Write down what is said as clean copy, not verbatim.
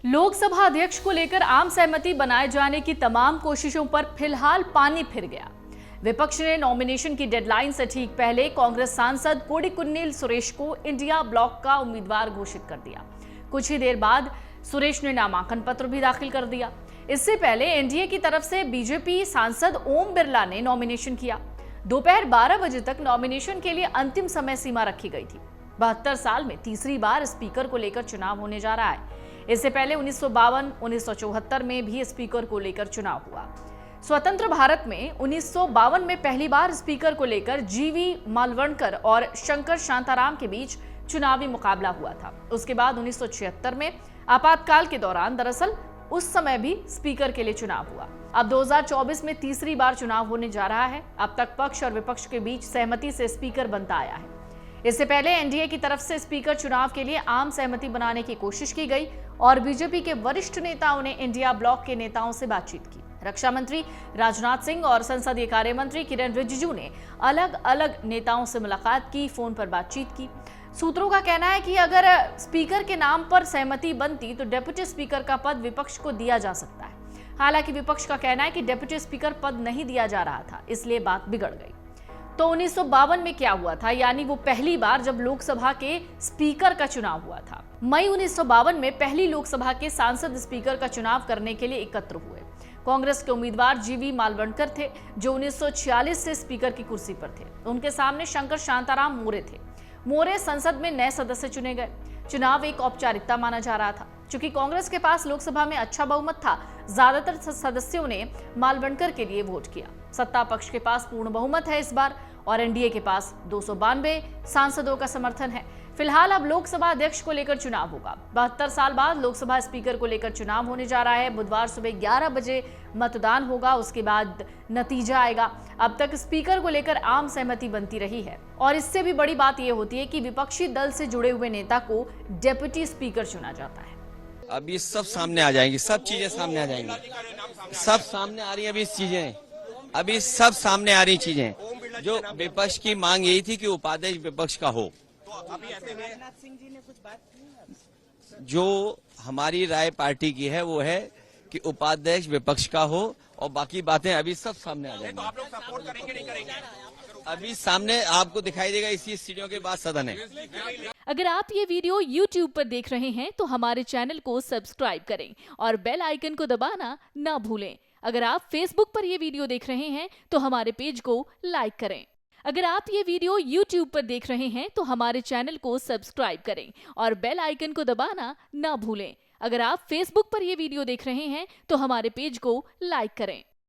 लोकसभा अध्यक्ष को लेकर आम सहमति बनाए जाने की तमाम कोशिशों पर फिलहाल पानी फिर गया। विपक्ष ने नॉमिनेशन की डेडलाइन से ठीक पहले कांग्रेस सांसद कोडिकुन्नील सुरेश को इंडिया ब्लॉक का उम्मीदवार घोषित कर दिया। कुछ ही देर बाद सुरेश ने नामांकन पत्र भी दाखिल कर दिया। इससे पहले एनडीए की तरफ से बीजेपी सांसद ओम बिरला ने नॉमिनेशन किया। दोपहर 12 बजे तक नॉमिनेशन के लिए अंतिम समय सीमा रखी गई थी। 72 साल में तीसरी बार स्पीकर को लेकर चुनाव होने जा रहा है। इससे पहले 1952, 1974 में भी स्पीकर को लेकर चुनाव हुआ। स्वतंत्र भारत में 1952 में पहली बार स्पीकर को लेकर जीवी मालवणकर और शंकर शांताराम के बीच चुनावी मुकाबला हुआ था। उसके बाद 1976 में आपातकाल के दौरान दरअसल उस समय भी स्पीकर के लिए चुनाव हुआ। अब 2024 में तीसरी बार चुनाव होने जा रहा है। अब तक पक्ष और विपक्ष के बीच सहमति से स्पीकर बनता आया है। इससे पहले एनडीए की तरफ से स्पीकर चुनाव के लिए आम सहमति बनाने की कोशिश की गई और बीजेपी के वरिष्ठ नेताओं ने इंडिया ब्लॉक के नेताओं से बातचीत की। रक्षा मंत्री राजनाथ सिंह और संसदीय कार्य मंत्री किरेन रिजिजू ने अलग अलग नेताओं से मुलाकात की, फोन पर बातचीत की। सूत्रों का कहना है कि अगर स्पीकर के नाम पर सहमति बनती तो डेप्यूटी स्पीकर का पद विपक्ष को दिया जा सकता है। हालांकि विपक्ष का कहना है कि डेप्यूटी स्पीकर पद नहीं दिया जा रहा था, इसलिए बात बिगड़ गई। तो 1952 में क्या हुआ था, यानी वो पहली बार जब लोकसभा के स्पीकर का चुनाव हुआ था। मई 1952 में पहली लोकसभा के सांसद स्पीकर का चुनाव करने के लिए एकत्र हुए। कांग्रेस के उम्मीदवार जीवी मालवणकर थे, जो 1946 से स्पीकर की कुर्सी पर थे। उनके सामने शंकर शांताराम मोरे थे। मोरे संसद में नए सदस्य चुने गए। चुनाव एक औपचारिकता माना जा रहा था। चूंकि कांग्रेस के पास लोकसभा में अच्छा बहुमत था, ज्यादातर सदस्यों ने मालवणकर के लिए वोट किया। सत्ता पक्ष के पास पूर्ण बहुमत है इस बार और एनडीए के पास 292 सांसदों का समर्थन है। फिलहाल अब लोकसभा अध्यक्ष को लेकर चुनाव होगा। 72 साल बाद लोकसभा स्पीकर को लेकर चुनाव होने जा रहा है। बुधवार सुबह 11 बजे मतदान होगा, उसके बाद नतीजा आएगा। अब तक स्पीकर को लेकर आम सहमति बनती रही है और इससे भी बड़ी बात यह होती है कि विपक्षी दल से जुड़े हुए नेता को डेप्यूटी स्पीकर चुना जाता है। अब ये सब सामने आ जाएंगी, सब चीजें सामने आ जाएंगी, सब सामने आ रही है। अभी सब सामने आ रही चीजें। जो विपक्ष की मांग यही थी कि उपाध्यक्ष विपक्ष का हो। जो हमारी राय पार्टी की है वो है कि उपाध्यक्ष विपक्ष का हो और बाकी बातें अभी सब सामने आ जाएंगी। आप लोग सपोर्ट करेंगे नहीं करेंगे? अभी सामने आपको दिखाई देगा, इसी सीढ़ियों के बाद सदन है। अगर आप ये वीडियो YouTube पर देख रहे हैं तो हमारे चैनल को सब्सक्राइब करें और बेल आइकन को दबाना ना भूलें। अगर आप Facebook पर ये वीडियो देख रहे हैं तो हमारे पेज को लाइक करें। अगर आप ये वीडियो YouTube पर देख रहे हैं तो हमारे चैनल को सब्सक्राइब करें और बेल आइकन को दबाना ना भूलें। अगर आप Facebook पर ये वीडियो देख रहे हैं तो हमारे पेज को लाइक करें।